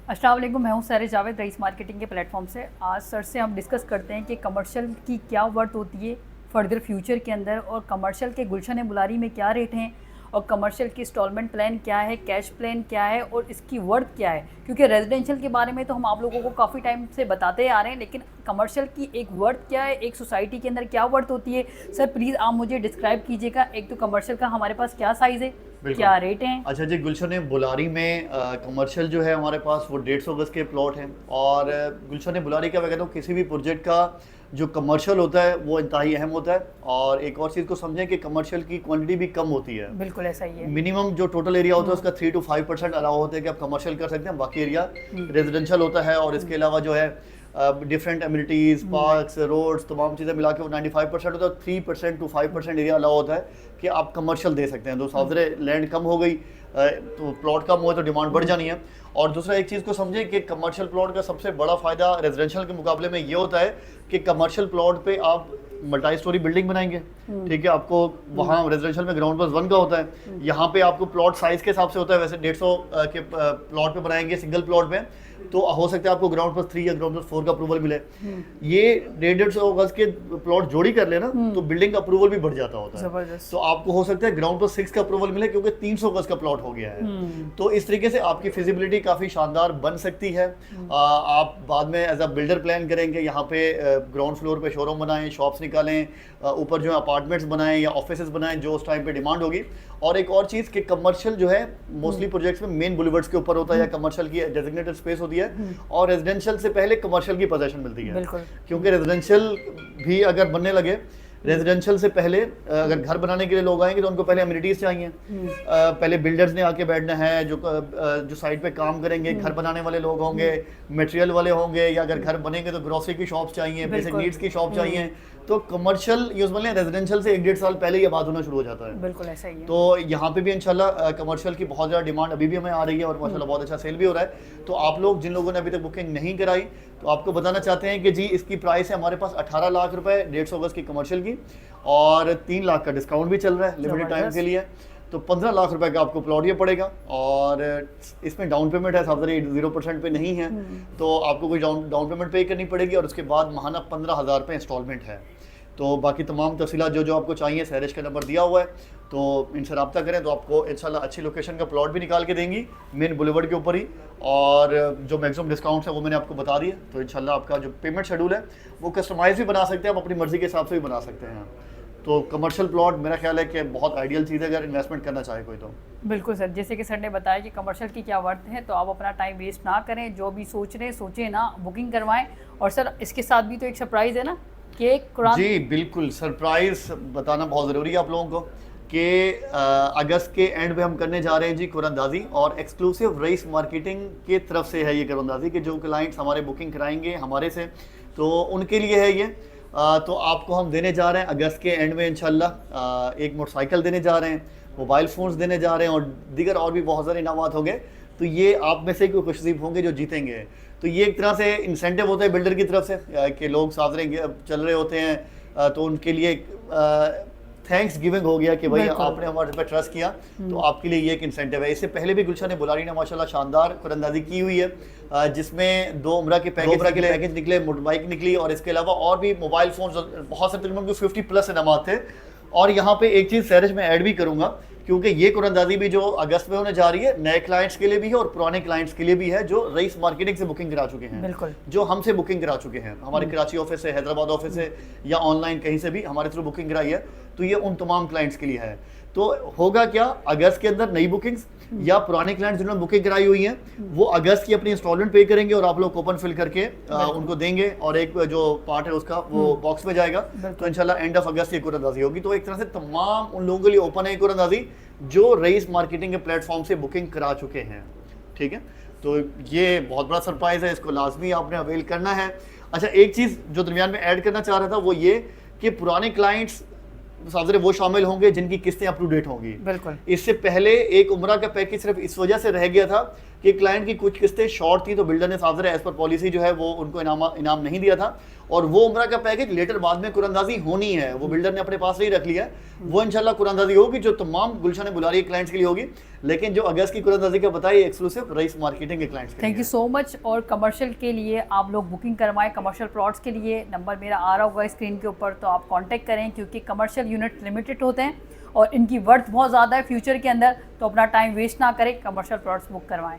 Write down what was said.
अस्सलाम वालेकुम, मैं हूं सैर जावेद, रईस मार्केटिंग के प्लेटफॉर्म से। आज सर से हम डिस्कस करते हैं कि कमर्शियल की क्या वर्थ होती है फर्दर फ्यूचर के अंदर, और कमर्शियल के गुलशन बुलारी में क्या रेट हैं, और कमर्शियल की इंस्टॉलमेंट प्लान क्या है, कैश प्लान क्या है, और इसकी वर्थ क्या है। क्योंकि रेजिडेंशियल के बारे में तो हम आप लोगों को काफ़ी टाइम से बताते आ रहे हैं, लेकिन कमर्शियल की एक वर्थ क्या है, एक सोसाइटी के अंदर क्या वर्थ होती है। सर प्लीज़ आप मुझे डिस्क्राइब कीजिएगा, एक तो कमर्शियल का हमारे पास क्या साइज़ है, क्या रेट हैं। अच्छा जी, गुलशन बुलारी में कमर्शियल जो है हमारे पास वो 150 गज के प्लॉट हैं। और गुलशन बुलारी का मैं कहता हूँ किसी भी प्रोजेक्ट का जो कमर्शियल होता है वो इंतहाई अहम होता है। और एक और चीज़ को समझें कि कमर्शियल की क्वांटिटी भी कम होती है। बिल्कुल ऐसा ही है। मिनिमम जो टोटल एरिया होता है उसका 3 to 5% अलाउ होता है कि आप कमर्शियल कर सकते हैं, बाकी एरिया रेजिडेंशियल होता है। और इसके अलावा जो है डिफरेंट एमिनिटीज़, पार्क्स, रोड्स, तमाम चीज़ें मिला के वो 95% होता है। 3% to 5% एरिया अलाउ होता है कि आप कमर्शियल दे सकते हैं। तो सावरे लैंड कम हो गई तो प्लॉट कम हुआ तो डिमांड बढ़ जानी है। और दूसरा एक चीज़ को समझें कि कमर्शियल प्लॉट का सबसे बड़ा फ़ायदा रेजिडेंशियल के मुकाबले में ये होता है कि कमर्शियल प्लॉट पे आप मल्टी स्टोरी बिल्डिंग बनाएंगे, ठीक है। आपको वहाँ रेजिडेंशियल में ग्राउंड प्लस 1 का होता है, यहाँ पे आपको प्लॉट साइज़ के हिसाब से होता है। वैसे 150 के प्लॉट पे बनाएंगे सिंगल प्लॉट में तो हो सकता है आपको ग्राउंड प्लस 3 या ग्राउंड प्लस 4 का अप्रूवल मिले। ये 150 गज के प्लॉट जोड़ी कर लेना तो बिल्डिंग का अप्रूवल भी बढ़ जाता होता है। तो आपको हो सकता है ग्राउंड प्लस 6 का अप्रूवल मिले क्योंकि 300 गज का प्लॉट हो गया है। तो इस तरीके से आपकी फिजिबिलिटी काफ़ी शानदार बन सकती है। आप बाद में एज अ बिल्डर प्लान करेंगे, यहाँ पे ग्राउंड फ्लोर पे शोरूम बनाएं, शॉप्स निकालें, ऊपर जो है अपार्टमेंट्स बनाएं या ऑफिसेज बनाएं जो उस टाइम पे डिमांड होगी। और एक और चीज़ कि कमर्शियल जो है मोस्टली प्रोजेक्ट्स में मेन बुलेवर्ड्स के ऊपर होता है या कमर्शियल की डेजिग्नेटेड स्पेस होती है। और रेजिडेंशियल से पहले कमर्शियल की पोजीशन मिलती है, क्योंकि रेजिडेंशियल भी अगर बनने लगे, रेजिडेंशियल से पहले अगर घर बनाने के लिए लोग आएंगे तो उनको पहले अम्यूनिटीज़ चाहिए। पहले बिल्डर्स ने आके बैठना है, जो साइट पे काम करेंगे, घर बनाने वाले लोग होंगे, मटेरियल वाले होंगे, या अगर घर बनेंगे तो ग्रोसरी की शॉप चाहिए, बेसिक नीड्स की शॉप चाहिए। तो कमर्शियल यूजुअली रेजिडेंशियल से 1-1.5 साल पहले ये बात होना शुरू हो जाता है। बिल्कुल ऐसा ही है। तो यहाँ पे भी इंशाल्लाह कमर्शियल की बहुत ज़्यादा डिमांड अभी भी हमें आ रही है और माशाल्लाह बहुत अच्छा सेल भी हो रहा है। तो आप लोग जिन लोगों ने अभी तक बुकिंग नहीं कराई तो आपको बताना चाहते हैं कि जी इसकी प्राइस है हमारे पास 18 लाख रुपए 150 गज की कमर्शियल की, और 3 लाख का डिस्काउंट भी चल रहा है लिमिटेड टाइम के लिए। तो 15 लाख रुपए का आपको प्लॉट ये पड़ेगा। और इसमें डाउन पेमेंट है साहब 0% पे नहीं है, तो आपको कोई डाउन पेमेंट पे करनी पड़ेगी और उसके बाद माहाना 15,000 रुपये इंस्टॉलमेंट है। तो बाकी तमाम तफसीलात जो आपको चाहिए सहरिश का नंबर दिया हुआ है, तो इनसे रब्ता करें तो आपको इंशाल्लाह अच्छी लोकेशन का प्लॉट भी निकाल के देंगी मेन बुलेवर्ड के ऊपर ही। और जो मैक्सिमम डिस्काउंट्स है वो मैंने आपको बता दिया। तो इंशाल्लाह आपका जो पेमेंट शेड्यूल है वो कस्टमाइज़ भी बना सकते हैं, आप अपनी मर्ज़ी के हिसाब से भी बना सकते हैं। तो कमर्शियल प्लॉट मेरा ख्याल है कि बहुत आइडियल चीज़ है अगर इन्वेस्टमेंट करना चाहे कोई तो। बिल्कुल सर, जैसे कि सर ने बताया कि कमर्शियल की क्या वर्थ है, तो आप अपना टाइम वेस्ट ना करें, जो भी सोच रहे हैं सोचें ना, बुकिंग करवाएं। और सर इसके साथ भी तो एक सरप्राइज़ है ना कि कुरान। जी बिल्कुल, सरप्राइज़ बताना बहुत ज़रूरी है आप लोगों को कि अगस्त के एंड में हम करने जा रहे हैं जी कुरानंदाजी, और एक्सक्लूसिव रईस मार्केटिंग की तरफ से है ये कुरानंदाजी कि जो क्लाइंट्स हमारे बुकिंग कराएंगे हमारे से तो उनके लिए है ये। तो आपको हम देने जा रहे हैं अगस्त के एंड में इंशाल्लाह एक मोटरसाइकिल देने जा रहे हैं, मोबाइल फ़ोन्स देने जा रहे हैं, और दीगर और भी बहुत सारे इनामात होंगे। तो ये आप में से कोई खुशनसीब होंगे जो जीतेंगे। तो ये एक तरह से इंसेंटिव होता है बिल्डर की तरफ से कि लोग साथ चल रहे होते हैं, तो उनके लिए थैंक्स गिविंग हो गया कि भाई आपने हमारे पे ट्रस्ट किया, तो आपके लिए ये एक इंसेंटिव है। इससे पहले भी गुलशन बुलारी ने माशाल्लाह शानदार कुरानंदाजी की हुई है, जिसमें 2 उम्रा के पैकेज निकले, मोटरबाइक निकली, और इसके अलावा और भी मोबाइल फोन बहुत से तकरीबन 50+ इनामात थे। और यहाँ पे एक चीज़ सहरिश में ऐड भी करूँगा, क्योंकि ये कुरानंदाजी भी जो अगस्त में होने जा रही है नए क्लाइंट्स के लिए भी है और पुराने क्लाइंट्स के लिए भी है जो रईस मार्केटिंग से बुकिंग करा चुके हैं, बिल्कुल जो हमसे बुकिंग करा चुके हैं, हमारे कराची ऑफिस से, हैदराबाद ऑफिस से, या ऑनलाइन कहीं से भी हमारे थ्रू बुकिंग कराई है। तो ये उन तमाम क्लाइंट्स के लिए है। तो होगा क्या, अगस्त के अंदर नई बुकिंग्स या पुराने क्लाइंट्स जिन्होंने बुकिंग कराई हुई है वो अगस्त की अपनी इंस्टॉलमेंट पे करेंगे और आप लोग कूपन फिल करके उनको देंगे, और एक जो पार्ट है उसका वो बॉक्स में जाएगा। तो इंशाल्लाह एंड ऑफ अगस्त ये कुरानंदाजी होगी। तो एक तरह से तमाम उन लोगों के लिए ओपन है कुरानंदाजी जो रईस मार्केटिंग के प्लेटफॉर्म से बुकिंग करा चुके हैं, ठीक है। तो ये बहुत बड़ा सरप्राइज है, इसको लाजमी आपने अवेल करना है। अच्छा, एक चीज़ जो दरमियान में ऐड करना चाह रहा था वो ये कि पुराने क्लाइंट्स साजरे वो शामिल होंगे जिनकी किस्तें अप टू डेट होंगी। बिल्कुल, इससे पहले एक उम्रा का पैकेज सिर्फ इस वजह से रह गया था कि क्लाइंट की कुछ किस्तें शॉर्ट थी, तो बिल्डर ने साजरे एज पर पॉलिसी जो है वो उनको इनाम नहीं दिया था, और वो उम्रा का पैकेज लेटर बाद में कुरानंदाजी होनी है, वो बिल्डर ने अपने पास ही रख लिया है, वो इंशाल्लाह कुरानंदाजी होगी जो तमाम गुलशन बुलारी क्लाइंट्स के लिए होगी, लेकिन जो अगस्त की कुरानंदाजी का बताइए एक्सक्लूसिव रईस मार्केटिंग के क्लाइंट्स के लिए। Thank you so much. और कमर्शियल के लिए आप लोग बुकिंग करवाएं, कमर्शियल प्लॉट्स के लिए नंबर मेरा आ रहा होगा स्क्रीन के ऊपर, तो आप कांटेक्ट करें, क्योंकि कमर्शियल यूनिट लिमिटेड होते हैं और इनकी वर्थ बहुत ज़्यादा है फ्यूचर के अंदर, तो अपना टाइम वेस्ट ना करें, कमर्शियल प्लॉट्स बुक करवाएं।